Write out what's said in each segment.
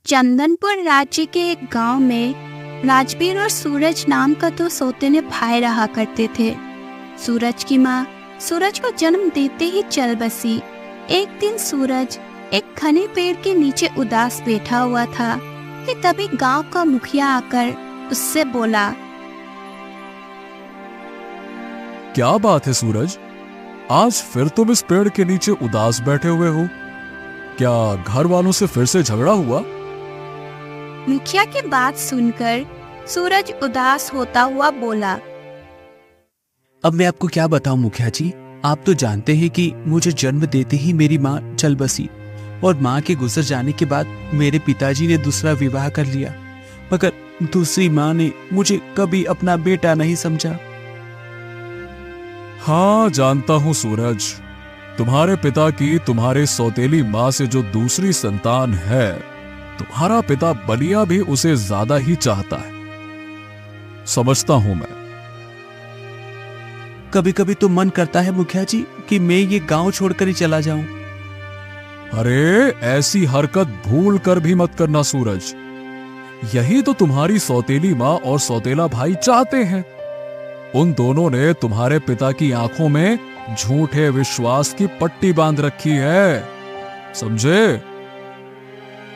चंदनपुर राज्य के एक गांव में राजवीर और सूरज नाम का दो सौतेले भाई रहा करते थे। सूरज की माँ सूरज को जन्म देते ही चल बसी। एक दिन सूरज एक घने पेड़ के नीचे उदास बैठा हुआ था कि तभी गांव का मुखिया आकर उससे बोला, क्या बात है सूरज, आज फिर तुम इस पेड़ के नीचे उदास बैठे हुए हो? क्या घर वालों से फिर से झगड़ा हुआ? मुखिया की बात सुनकर सूरज उदास होता हुआ बोला, अब मैं आपको क्या बताऊं मुखिया जी, आप तो जानते हैं कि मुझे जन्म देते ही मेरी माँ चल बसी और माँ के गुजर जाने के बाद मेरे पिताजी ने दूसरा विवाह कर लिया, मगर दूसरी माँ ने मुझे कभी अपना बेटा नहीं समझा। हाँ, जानता हूँ सूरज, तुम्हारे पिता की तुम्हारे सौतेली माँ से जो दूसरी संतान है, तुम्हारा पिता बलिया भी उसे ज्यादा ही चाहता है। समझता हूं मैं। कभी कभी तो मन करता है मुखिया जी कि मैं ये गांव छोड़कर ही चला जाऊं। अरे ऐसी हरकत भूल कर भी मत करना सूरज, यही तो तुम्हारी सौतेली माँ और सौतेला भाई चाहते हैं। उन दोनों ने तुम्हारे पिता की आंखों में झूठे विश्वास की पट्टी बांध रखी है, समझे?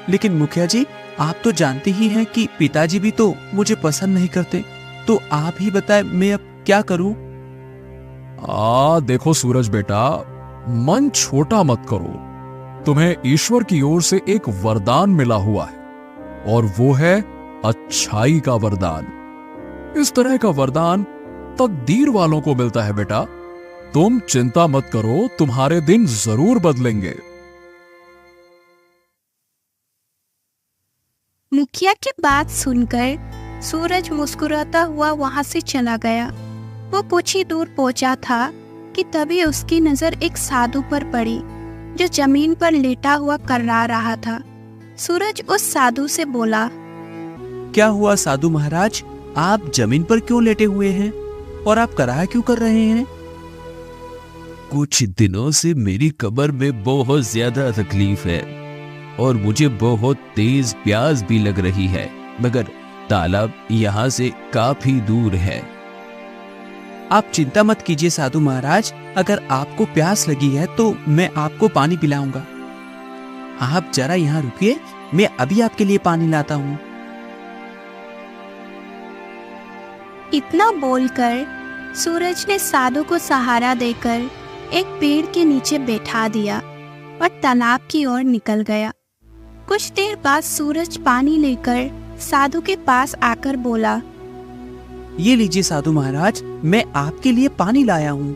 लेकिन मुखिया जी, आप तो जानते ही हैं कि पिताजी भी तो मुझे पसंद नहीं करते, तो आप ही बताएं मैं अब क्या करूं? देखो सूरज बेटा, मन छोटा मत करो। तुम्हें ईश्वर की ओर से एक वरदान मिला हुआ है और वो है अच्छाई का वरदान। इस तरह का वरदान तकदीर वालों को मिलता है बेटा। तुम चिंता मत करो, तुम्हारे दिन जरूर बदलेंगे। मुखिया की बात सुनकर सूरज मुस्कुराता हुआ वहां से चला गया। वो कुछ ही दूर पहुंचा था कि तभी उसकी नजर एक साधु पर पड़ी जो जमीन पर लेटा हुआ कर्रा रहा था। सूरज उस साधु से बोला, क्या हुआ साधु महाराज, आप जमीन पर क्यों लेटे हुए हैं और आप कराह क्यों कर रहे हैं? कुछ दिनों से मेरी कमर में बहुत ज्यादा तकलीफ है और मुझे बहुत तेज प्यास भी लग रही है, मगर तालाब यहाँ से काफी दूर है। आप चिंता मत कीजिए साधु महाराज, अगर आपको प्यास लगी है तो मैं आपको पानी पिलाऊंगा। आप जरा यहाँ रुकिए, मैं अभी आपके लिए पानी लाता हूँ। इतना बोलकर सूरज ने साधु को सहारा देकर एक पेड़ के नीचे बैठा दिया और तालाब की ओर निकल गया। कुछ देर बाद सूरज पानी लेकर साधु के पास आकर बोला, ये लीजिए साधु महाराज, मैं आपके लिए पानी लाया हूँ।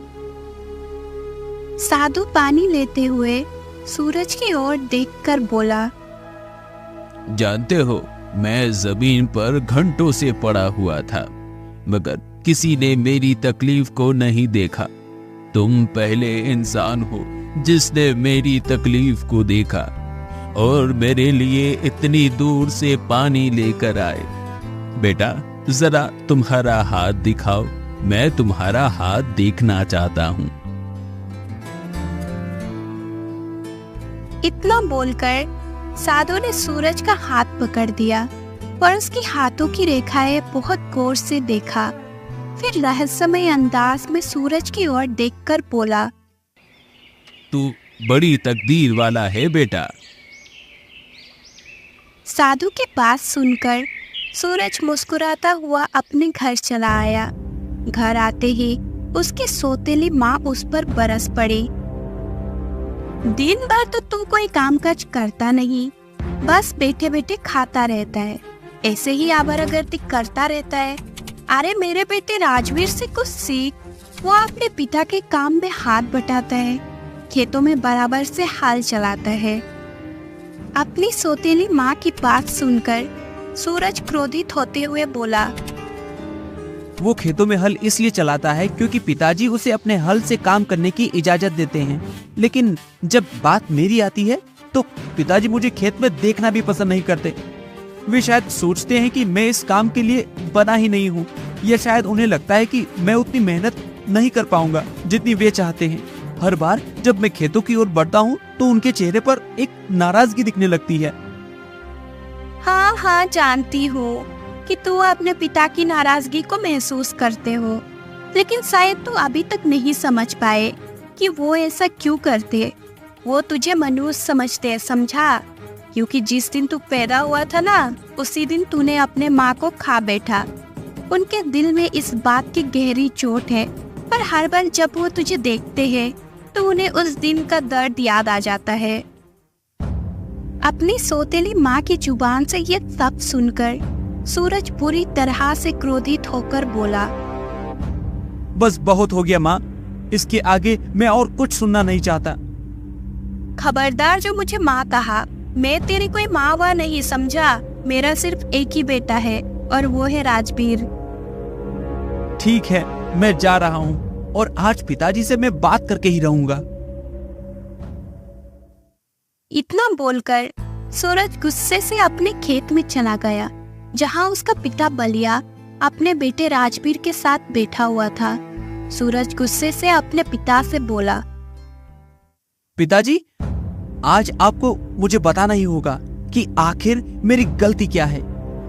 साधु पानी लेते हुए सूरज की ओर देखकर बोला, जानते हो, मैं जमीन पर घंटों से पड़ा हुआ था, मगर किसी ने मेरी तकलीफ को नहीं देखा। तुम पहले इंसान हो जिसने मेरी तकलीफ को देखा और मेरे लिए इतनी दूर से पानी लेकर आए। बेटा, जरा तुम्हारा हाथ दिखाओ, मैं तुम्हारा हाथ देखना चाहता हूँ। इतना बोलकर साधु ने सूरज का हाथ पकड़ दिया और उसकी हाथों की रेखाएं बहुत गौर से देखा। फिर रहस्यमय अंदाज में सूरज की ओर देखकर बोला, तू बड़ी तकदीर वाला है बेटा। साधु की बात सुनकर सूरज मुस्कुराता हुआ अपने घर चला आया। घर आते ही उसकी सौतेली माँ उस पर बरस पड़ी। दिन भर तो तू कोई कामकाज करता नहीं, बस बैठे बैठे खाता रहता है, ऐसे ही आवारागर्दी करता रहता है। अरे मेरे बेटे राजवीर से कुछ सीख, वो अपने पिता के काम में हाथ बटाता है, खेतों में बराबर से हाल चलाता है। अपनी सौतेली माँ की बात सुनकर सूरज क्रोधित होते हुए बोला, वो खेतों में हल इसलिए चलाता है क्योंकि पिताजी उसे अपने हल से काम करने की इजाजत देते हैं, लेकिन जब बात मेरी आती है तो पिताजी मुझे खेत में देखना भी पसंद नहीं करते। वे शायद सोचते हैं कि मैं इस काम के लिए बना ही नहीं हूँ, या शायद उन्हें लगता है कि मैं उतनी मेहनत नहीं कर पाऊंगा जितनी वे चाहते हैं। हर बार जब मैं खेतों की ओर बढ़ता हूँ तो उनके चेहरे पर एक नाराजगी दिखने लगती है। हाँ हाँ, जानती हूँ कि तू अपने पिता की नाराजगी को महसूस करते हो, लेकिन शायद तू अभी तक नहीं समझ पाए कि वो ऐसा क्यों करते। वो तुझे मनुष्य समझते हैं, समझा? क्योंकि जिस दिन तू पैदा हुआ था ना, उसी दिन तूने अपने माँ को खा बैठा। उनके दिल में इस बात की गहरी चोट है, पर हर बार जब वो तुझे देखते हैं तो उन्हें उस दिन का दर्द याद आ जाता है। अपनी सौतेली माँ की जुबान से ये सब सुनकर सूरज पूरी तरह से क्रोधित होकर बोला, बस बहुत हो गया माँ, इसके आगे मैं और कुछ सुनना नहीं चाहता। खबरदार जो मुझे माँ कहा। मैं तेरी कोई माँ वा नहीं, समझा? मेरा सिर्फ एक ही बेटा है और वो है राजवीर। ठीक है, मैं जा रहा हूँ और आज पिताजी से मैं बात करके ही रहूंगा। इतना बोलकर सूरज गुस्से से अपने खेत में चला गया, जहाँ उसका पिता बलिया अपने बेटे राजवीर के साथ बैठा हुआ था। सूरज गुस्से से अपने पिता से बोला, पिताजी, आज आपको मुझे बताना ही होगा कि आखिर मेरी गलती क्या है।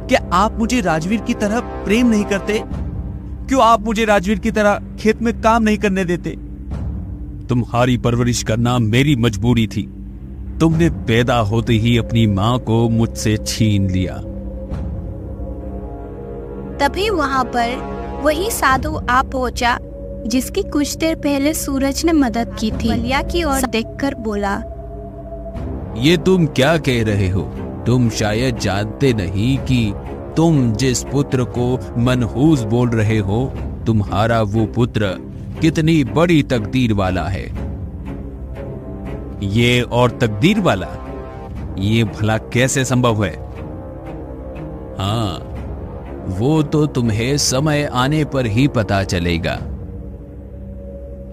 क्या आप मुझे राजवीर की तरह प्रेम नहीं करते? क्यों आप मुझे राजवीर की तरह खेत में काम नहीं करने देते? तुम्हारी परवरिश करना मेरी मजबूरी थी। तुमने पैदा होते ही अपनी माँ को मुझसे छीन लिया। तभी वहाँ पर वही साधु आ पहुँचा जिसकी कुछ देर पहले सूरज ने मदद की थी। बलिया की ओर देखकर बोला, ये तुम क्या कह रहे हो? तुम शायद जानते नहीं कि तुम जिस पुत्र को मनहूस बोल रहे हो, तुम्हारा वो पुत्र कितनी बड़ी तकदीर वाला है। ये और तकदीर वाला, ये भला कैसे संभव है? हाँ, वो तो तुम्हें समय आने पर ही पता चलेगा।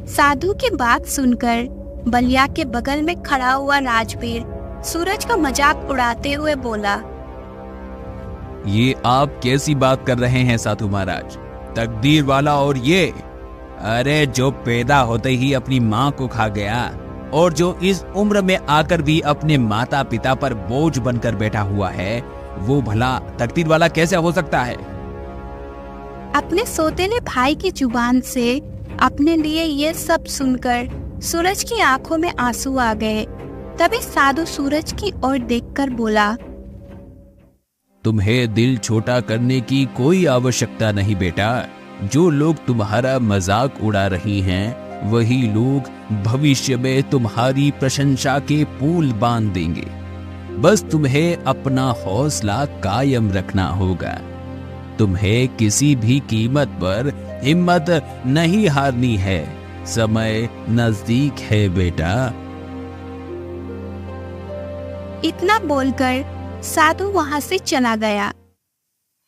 साधु की बात सुनकर बलिया के बगल में खड़ा हुआ राजवीर सूरज का मजाक उड़ाते हुए बोला, ये आप कैसी बात कर रहे हैं साधु महाराज? तकदीर वाला और ये? अरे जो पैदा होते ही अपनी माँ को खा गया और जो इस उम्र में आकर भी अपने माता पिता पर बोझ बनकर बैठा हुआ है, वो भला तकदीर वाला कैसे हो सकता है? अपने सौतेले भाई की जुबान से अपने लिए ये सब सुनकर सूरज की आंखों में आंसू आ गए। तभी साधु सूरज की ओर देखकर बोला, तुम्हें दिल छोटा करने की कोई आवश्यकता नहीं बेटा। जो लोग तुम्हारा मजाक उड़ा रही हैं, वही लोग भविष्य में तुम्हारी प्रशंसा के पुल बांध देंगे। बस तुम्हें अपना हौसला कायम रखना होगा। तुम्हें किसी भी कीमत पर हिम्मत नहीं हारनी है। समय नजदीक है बेटा। इतना बोलकर साधु वहां से चला गया।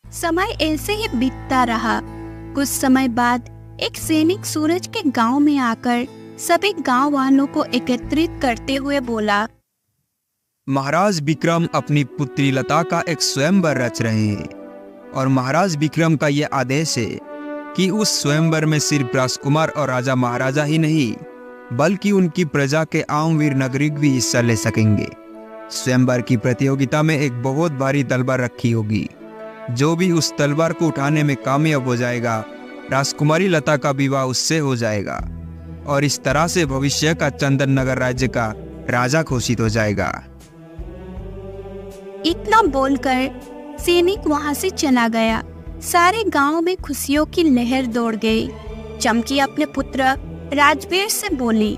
समय ऐसे ही बीतता रहा। कुछ समय बाद एक सैनिक सूरज के गांव में आकर सभी गांव वालों को एकत्रित करते हुए बोला, महाराज विक्रम अपनी पुत्री लता का एक स्वयंवर रच रहे हैं और महाराज विक्रम का यह आदेश है कि उस स्वयंवर में सिर्फ राजकुमार और राजा महाराजा ही नहीं, बल्कि उनकी प्रजा के आम वीर नागरिक भी हिस्सा ले सकेंगे। स्वयंवर की प्रतियोगिता में एक बहुत भारी तलवार रखी होगी। जो भी उस तलवार को उठाने में कामयाब हो जाएगा, राजकुमारी लता का विवाह उससे हो जाएगा और इस तरह से भविष्य का चंदन नगर राज्य का राजा घोषित हो जाएगा। इतना बोलकर सैनिक वहां से चला गया। सारे गांव में खुशियों की लहर दौड़ गई। चमकी अपने पुत्र राजवीर से बोली,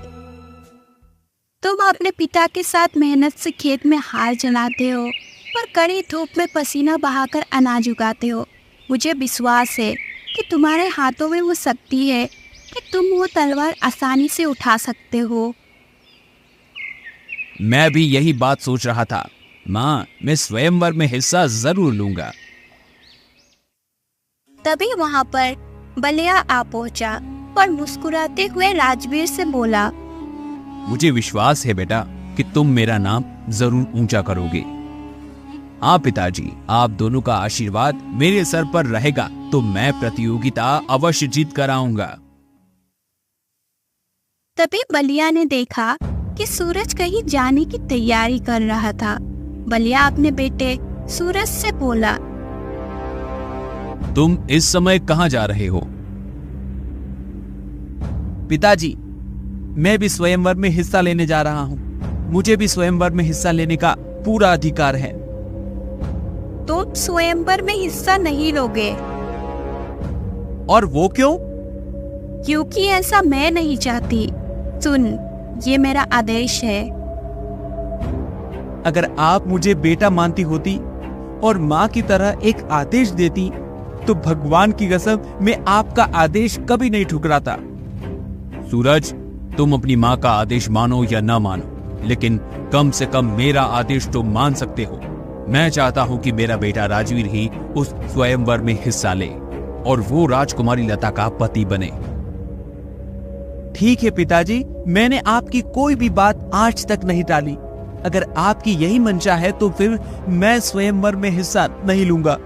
तुम अपने पिता के साथ मेहनत से खेत में हाल चलाते हो और कड़ी धूप में पसीना बहाकर अनाज उगाते हो। मुझे विश्वास है कि तुम्हारे हाथों में वो शक्ति है कि तुम वो तलवार आसानी से उठा सकते हो। मैं भी यही बात सोच रहा था। माँ, मैं स्वयंवर में हिस्सा जरूर लूंगा। तभी वहां पर बलिया आ पहुंचा और मुस्कुराते हुए राजवीर से बोला, मुझे विश्वास है बेटा कि तुम मेरा नाम जरूर ऊंचा करोगे। हाँ पिताजी, आप दोनों का आशीर्वाद मेरे सर पर रहेगा तो मैं प्रतियोगिता अवश्य जीत कर आऊंगा। तभी बलिया ने देखा कि सूरज कहीं जाने की तैयारी कर रहा था। बलिया अपने बेटे सूरज से बोला, तुम इस समय कहां जा रहे हो? पिताजी, मैं भी स्वयंवर में हिस्सा लेने जा रहा हूँ। मुझे भी स्वयंवर में हिस्सा लेने का पूरा अधिकार है। तुम स्वयंवर में हिस्सा नहीं लोगे। और वो क्यों? क्योंकि ऐसा मैं नहीं चाहती। सुन, ये मेरा आदेश है। अगर आप मुझे बेटा मानती होती और माँ की तरह एक आदेश देती तो भगवान की कसम मैं आपका आदेश कभी नहीं ठुकराता। सूरज, तुम अपनी माँ का आदेश मानो या ना मानो, लेकिन कम से कम मेरा आदेश तो मान सकते हो। मैं चाहता हूं कि मेरा बेटा राजवीर ही उस स्वयंवर में हिस्सा ले और वो राजकुमारी लता का पति बने। ठीक है पिताजी, मैंने आपकी कोई भी बात आज तक नहीं टाली। अगर आपकी यही मंशा है तो फिर मैं स्वयंवर में हिस्सा नहीं लूंगा।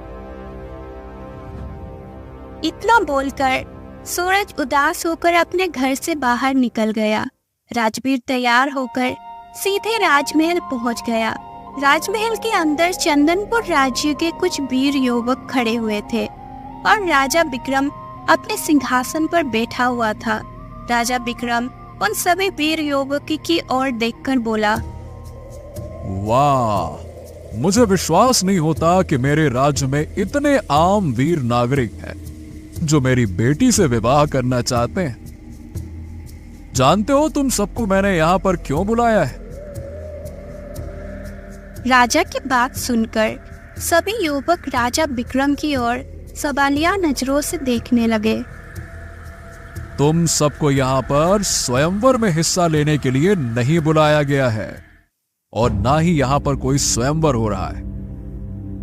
इतना बोलकर सूरज उदास होकर अपने घर से बाहर निकल गया। राजवीर तैयार होकर सीधे राजमहल पहुंच गया। राजमहल के अंदर चंदनपुर राज्य के कुछ वीर युवक खड़े हुए थे और राजा विक्रम अपने सिंहासन पर बैठा हुआ था। राजा विक्रम उन सभी वीर युवकों की ओर देखकर बोला, वाह, मुझे विश्वास नहीं होता कि मेरे राज्य में इतने आम वीर नागरिक हैं जो मेरी बेटी से विवाह करना चाहते हैं। जानते हो तुम सबको मैंने यहाँ पर क्यों बुलाया है? राजा की बात सुनकर सभी युवक राजा विक्रम की ओर सवालिया नजरों से देखने लगे। तुम सबको यहाँ पर स्वयंवर में हिस्सा लेने के लिए नहीं बुलाया गया है और ना ही यहाँ पर कोई स्वयंवर हो रहा है,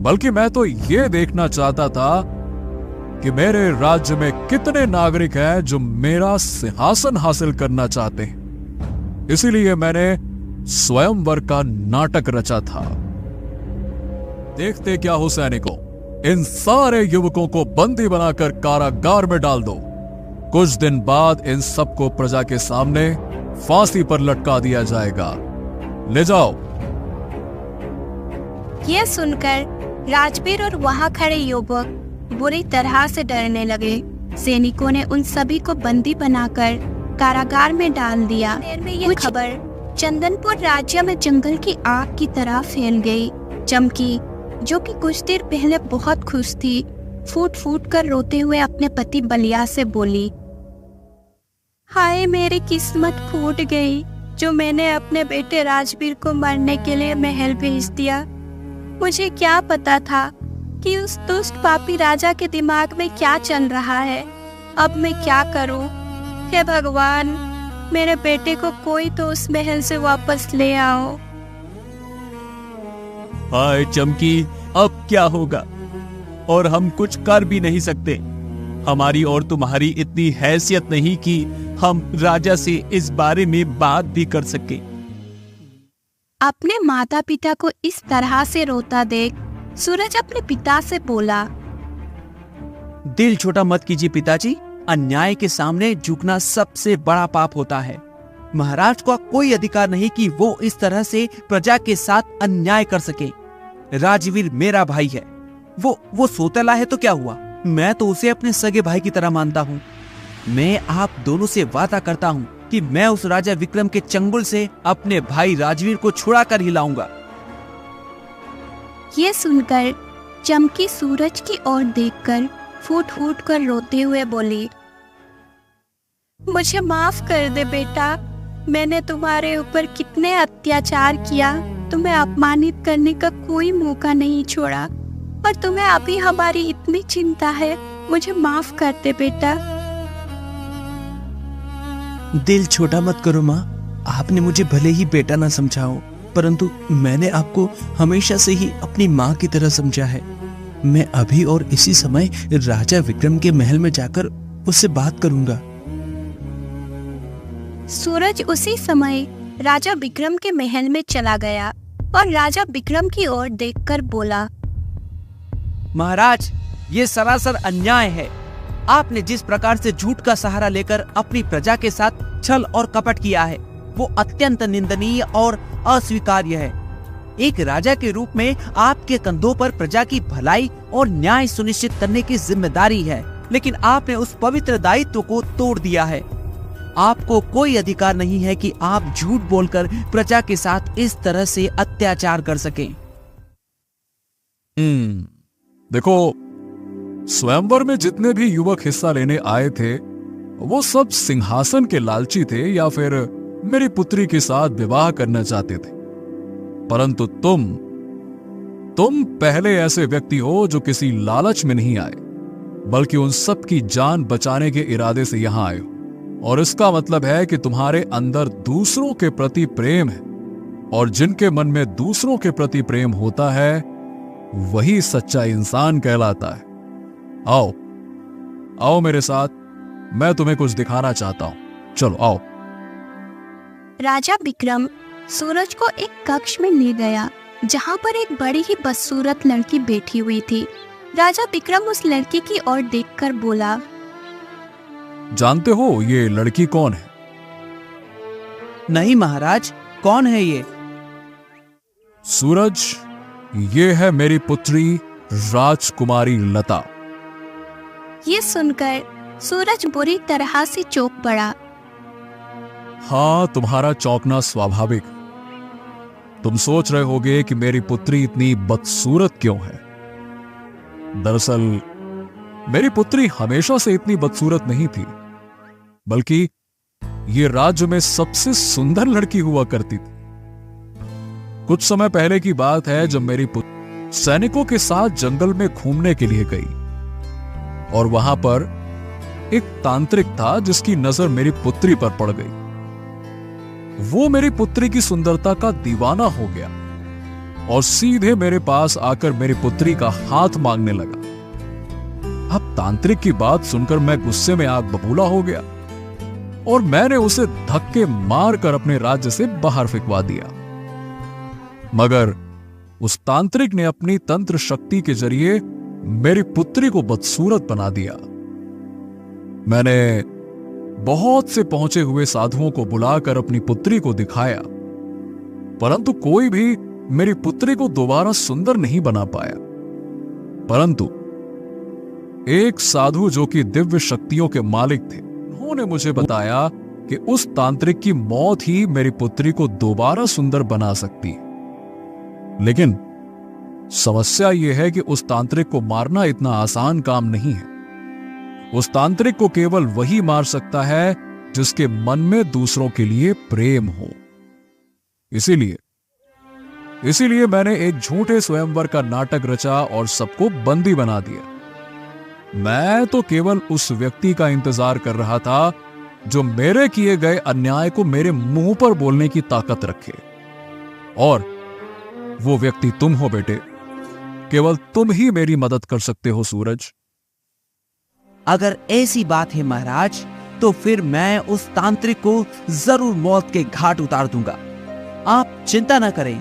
बल्कि मैं तो ये देखना चाहता था कि मेरे राज्य में कितने नागरिक हैं जो मेरा सिंहासन हासिल करना चाहते हैं। इसीलिए मैंने स्वयंवर का नाटक रचा था। देखते क्या हो सैनिकों, इन सारे युवकों को बंदी बनाकर कारागार में डाल दो। कुछ दिन बाद इन सबको प्रजा के सामने फांसी पर लटका दिया जाएगा। ले जाओ। यह सुनकर राजवीर और वहां खड़े युवक बुरी तरह से डरने लगे। सैनिकों ने उन सभी को बंदी बनाकर कारागार में डाल दिया। देर में यह खबर चंदनपुर राज्य में जंगल की आग की तरह फैल गई। चमकी, जो कि कुछ देर पहले बहुत खुश थी, फूट फूट कर रोते हुए अपने पति बलिया से बोली, हाय मेरी किस्मत फूट गई जो मैंने अपने बेटे राजवीर को मारने के लिए महल भेज दिया। मुझे क्या पता था कि उस दुष्ट पापी राजा के दिमाग में क्या चल रहा है। अब मैं क्या करूं? हे भगवान, मेरे बेटे को कोई तो उस महल से वापस ले आओ। हाय चमकी, अब क्या होगा? और हम कुछ कर भी नहीं सकते। हमारी और तुम्हारी इतनी हैसियत नहीं कि हम राजा से इस बारे में बात भी कर सके। अपने माता पिता को इस तरह से रोता देख सूरज अपने पिता से बोला, दिल छोटा मत कीजिए पिताजी। अन्याय के सामने झुकना सबसे बड़ा पाप होता है। महाराज का कोई अधिकार नहीं कि वो इस तरह से प्रजा के साथ अन्याय कर सके। राजवीर मेरा भाई है। वो सोतेला है तो क्या हुआ? मैं तो उसे अपने सगे भाई की तरह मानता हूँ। मैं आप दोनों से वादा करता हूँ कि मैं उस राजा विक्रम के चंगुल से अपने भाई राजवीर को छुड़ा कर ही लाऊंगा। ये सुनकर चमकी सूरज की ओर देखकर फूट फूट कर रोते हुए बोली, मुझे माफ कर दे बेटा। मैंने तुम्हारे ऊपर कितने अत्याचार किया, तुम्हें अपमानित करने का कोई मौका नहीं छोड़ा, और तुम्हें अभी हमारी इतनी चिंता है। मुझे माफ कर दे बेटा। दिल छोटा मत करो माँ। आपने मुझे भले ही बेटा ना समझा हो, परंतु मैंने आपको हमेशा से ही अपनी माँ की तरह समझा है। मैं अभी और इसी समय राजा विक्रम के महल में जाकर उससे बात करूंगा। सूरज उसी समय राजा विक्रम के महल में चला गया और राजा विक्रम की ओर देखकर बोला, महाराज, ये सरासर अन्याय है। आपने जिस प्रकार से झूठ का सहारा लेकर अपनी प्रजा के साथ छल और कपट किया है, वो अत्यंत निंदनीय और अस्वीकार्य है। एक राजा के रूप में आपके कंधों पर प्रजा की भलाई और न्याय सुनिश्चित करने की जिम्मेदारी है, लेकिन आपने उस पवित्र दायित्व को तोड़ दिया है। आपको कोई अधिकार नहीं है कि आप झूठ बोलकर प्रजा के साथ इस तरह से अत्याचार कर सकें। देखो, स्वयंवर में जितने भी युवक हिस्सा लेने आए थे वो सब सिंहासन के लालची थे या फिर मेरी पुत्री के साथ विवाह करना चाहते थे। परंतु तुम पहले ऐसे व्यक्ति हो जो किसी लालच में नहीं आए, बल्कि उन सब की जान बचाने के इरादे से यहां आए हो। और इसका मतलब है कि तुम्हारे अंदर दूसरों के प्रति प्रेम है, और जिनके मन में दूसरों के प्रति प्रेम होता है वही सच्चा इंसान कहलाता है। आओ आओ मेरे साथ, मैं तुम्हें कुछ दिखाना चाहता हूं। चलो आओ। राजा विक्रम सूरज को एक कक्ष में ले गया जहां पर एक बड़ी ही बदसूरत लड़की बैठी हुई थी। राजा विक्रम उस लड़की की ओर देखकर बोला, जानते हो ये लड़की कौन है? नहीं महाराज, कौन है ये? सूरज, ये है मेरी पुत्री राजकुमारी लता। ये सुनकर सूरज बुरी तरह से चौंक पड़ा। हाँ, तुम्हारा चौंकना स्वाभाविक। तुम सोच रहे होगे कि मेरी पुत्री इतनी बदसूरत क्यों है। दरअसल मेरी पुत्री हमेशा से इतनी बदसूरत नहीं थी, बल्कि ये राज्य में सबसे सुंदर लड़की हुआ करती थी। कुछ समय पहले की बात है जब मेरी पुत्री सैनिकों के साथ जंगल में घूमने के लिए गई, और वहां पर एक तांत्रिक था जिसकी नजर मेरी पुत्री पर पड़ गई। वो मेरी पुत्री की सुंदरता का दीवाना हो गया और सीधे मेरे पास आकर मेरी पुत्री का हाथ मांगने लगा। अब तांत्रिक की बात सुनकर मैं गुस्से में आग बबूला हो गया और मैंने उसे धक्के मारकर अपने राज्य से बाहर फेंकवा दिया। मगर उस तांत्रिक ने अपनी तंत्र शक्ति के जरिए मेरी पुत्री को बदसूरत बना दिया। मैंने बहुत से पहुंचे हुए साधुओं को बुलाकर अपनी पुत्री को दिखाया, परंतु कोई भी मेरी पुत्री को दोबारा सुंदर नहीं बना पाया। परंतु एक साधु जो कि दिव्य शक्तियों के मालिक थे, उन्होंने मुझे बताया कि उस तांत्रिक की मौत ही मेरी पुत्री को दोबारा सुंदर बना सकती है। लेकिन समस्या यह है कि उस तांत्रिक को मारना इतना आसान काम नहीं है। उस तांत्रिक को केवल वही मार सकता है जिसके मन में दूसरों के लिए प्रेम हो। इसीलिए मैंने एक झूठे स्वयंवर का नाटक रचा और सबको बंदी बना दिया। मैं तो केवल उस व्यक्ति का इंतजार कर रहा था जो मेरे किए गए अन्याय को मेरे मुंह पर बोलने की ताकत रखे, और वो व्यक्ति तुम हो बेटे। केवल तुम ही मेरी मदद कर सकते हो सूरज। अगर ऐसी बात है महाराज, तो फिर मैं उस तांत्रिक को जरूर मौत के घाट उतार दूंगा। आप चिंता न करें,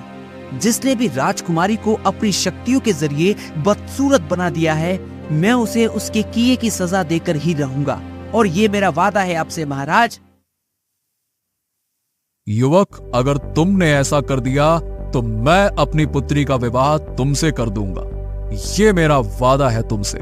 जिसने भी राजकुमारी को अपनी शक्तियों के जरिए बदसूरत बना दिया है, मैं उसे उसके किए की सजा देकर ही रहूंगा, और ये मेरा वादा है आपसे महाराज। युवक, अगर तुमने ऐसा कर दिया तो मैं अपनी पुत्री का विवाह तुमसे कर दूंगा। ये मेरा वादा है तुमसे।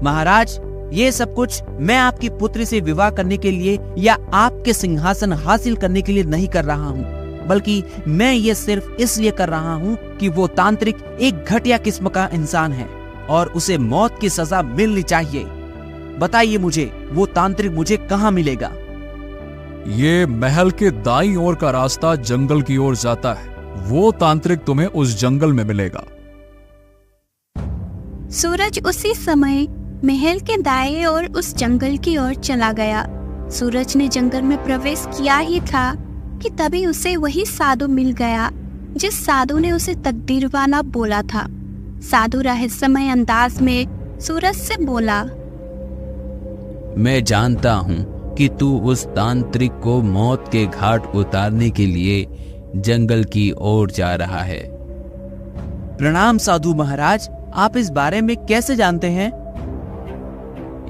महाराज, ये सब कुछ मैं आपकी पुत्री से विवाह करने के लिए या आपके सिंहासन हासिल करने के लिए नहीं कर रहा हूँ, बल्कि मैं ये सिर्फ इसलिए कर रहा हूँ कि वो तांत्रिक एक घटिया किस्म का इंसान है और उसे मौत की सजा मिलनी चाहिए। बताइए मुझे, वो तांत्रिक मुझे कहाँ मिलेगा? ये महल के दाईं ओर का रास्ता जंगल की ओर जाता है। वो तांत्रिक तुम्हें उस जंगल में मिलेगा। सूरज उसी समय महल के दाएं ओर उस जंगल की ओर चला गया। सूरज ने जंगल में प्रवेश किया ही था कि तभी उसे वही साधु मिल गया जिस साधु ने उसे तकदीरवाना बोला था। साधु रहस्यमय अंदाज में सूरज से बोला, मैं जानता हूं कि तू उस तांत्रिक को मौत के घाट उतारने के लिए जंगल की ओर जा रहा है। प्रणाम साधु महाराज, आप इस बारे में कैसे जानते हैं?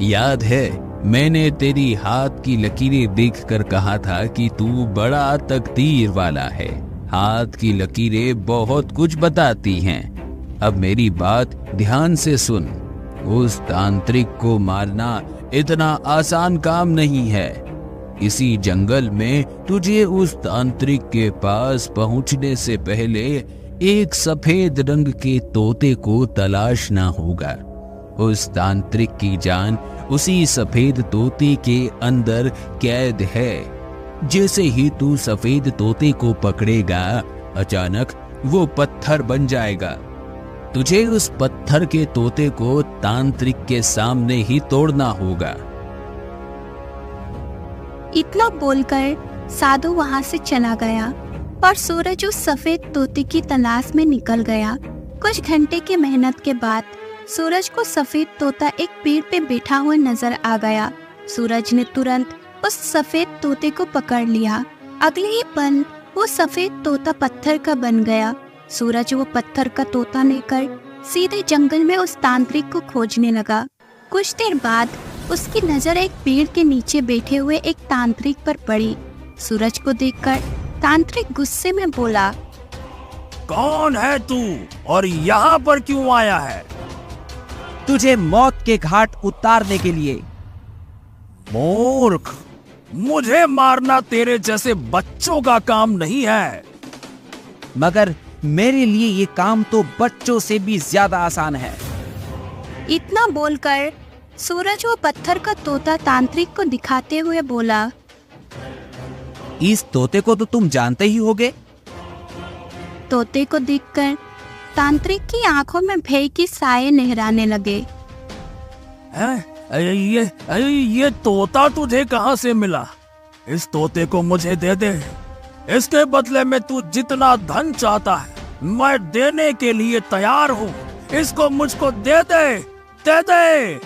याद है, मैंने तेरी हाथ की लकीरें देखकर कहा था कि तू बड़ा तकदीर वाला है। हाथ की लकीरें बहुत कुछ बताती हैं। अब मेरी बात ध्यान से सुन। उस तांत्रिक को मारना इतना आसान काम नहीं है। इसी जंगल में तुझे उस तांत्रिक के पास पहुंचने से पहले एक सफेद रंग के तोते को तलाशना होगा। उस तांत्रिक की जान उसी सफेद तोते के अंदर कैद है। जैसे ही तू सफेद तोते को पकड़ेगा, अचानक वो पत्थर बन जाएगा। तुझे उस पत्थर के तोते को तांत्रिक के सामने ही तोड़ना होगा। इतना बोलकर साधु वहां से चला गया और सूरज उस सफेद तोते की तलाश में निकल गया। कुछ घंटे की मेहनत के बाद सूरज को सफेद तोता एक पेड़ पे बैठा हुआ नजर आ गया। सूरज ने तुरंत उस सफेद तोते को पकड़ लिया। अगले ही पल वो सफेद तोता पत्थर का बन गया। सूरज वो पत्थर का तोता लेकर सीधे जंगल में उस तांत्रिक को खोजने लगा। कुछ देर बाद उसकी नजर एक पेड़ के नीचे बैठे हुए एक तांत्रिक पर पड़ी। सूरज को देखकर तांत्रिक गुस्से में बोला, कौन है तू और यहाँ पर क्यों आया है? तुझे मौत के घाट उतारने के लिए। मूर्ख, मुझे मारना तेरे जैसे बच्चों का काम नहीं है। मगर मेरे लिए ये काम तो बच्चों से भी ज्यादा आसान है। इतना बोलकर सूरज वो पत्थर का तोता तांत्रिक को दिखाते हुए बोला, इस तोते को तो तुम जानते ही होगे। तोते को देखकर तांत्रिक की आंखों में भय की साए लहराने लगे। ये तोता तुझे कहाँ से मिला? इस तोते को मुझे दे दे। इसके बदले में तू जितना धन चाहता है मैं देने के लिए तैयार हूँ। इसको मुझको दे दे, दे दे।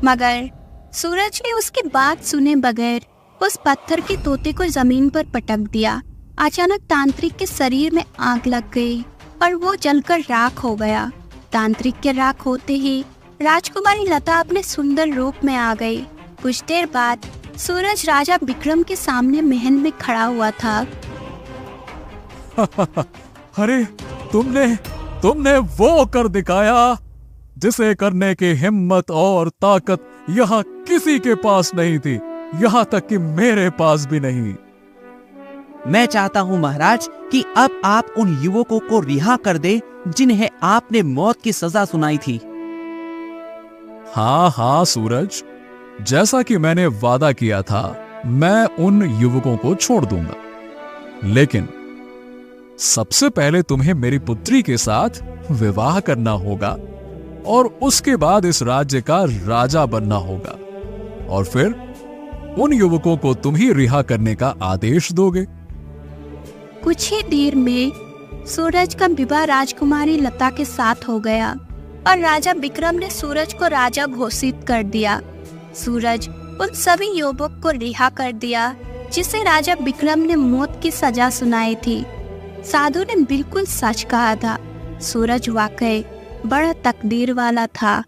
मगर सूरज ने उसकी बात सुने बगैर उस पत्थर के तोते को जमीन पर पटक दिया। अचानक तांत्रिक के शरीर में आग लग गई और वो जलकर राख हो गया। तांत्रिक के राख होते ही राजकुमारी लता अपने सुंदर रूप में आ गई। कुछ देर बाद सूरज राजा विक्रम के सामने महल में खड़ा हुआ था। अरे तुमने वो कर दिखाया जिसे करने की हिम्मत और ताकत यहाँ किसी के पास नहीं थी, यहाँ तक कि मेरे पास भी नहीं। मैं चाहता हूँ महाराज कि अब आप उन युवकों को रिहा कर दे जिन्हें आपने मौत की सजा सुनाई थी। हाँ सूरज, जैसा कि मैंने वादा किया था मैं उन युवकों को छोड़ दूंगा, लेकिन सबसे पहले तुम्हें मेरी पुत्री के साथ विवाह करना होगा और उसके बाद इस राज्य का राजा बनना होगा और फिर उन युवकों को तुम ही रिहा करने का आदेश दोगे। कुछ ही देर में सूरज का विवाह राजकुमारी लता के साथ हो गया और राजा विक्रम ने सूरज को राजा घोषित कर दिया। सूरज उन सभी युवक को रिहा कर दिया जिसे राजा विक्रम ने मौत की सजा सुनाई थी। साधु ने बिल्कुल सच कहा था। सूरज वाकई बड़ा तकदीर वाला था।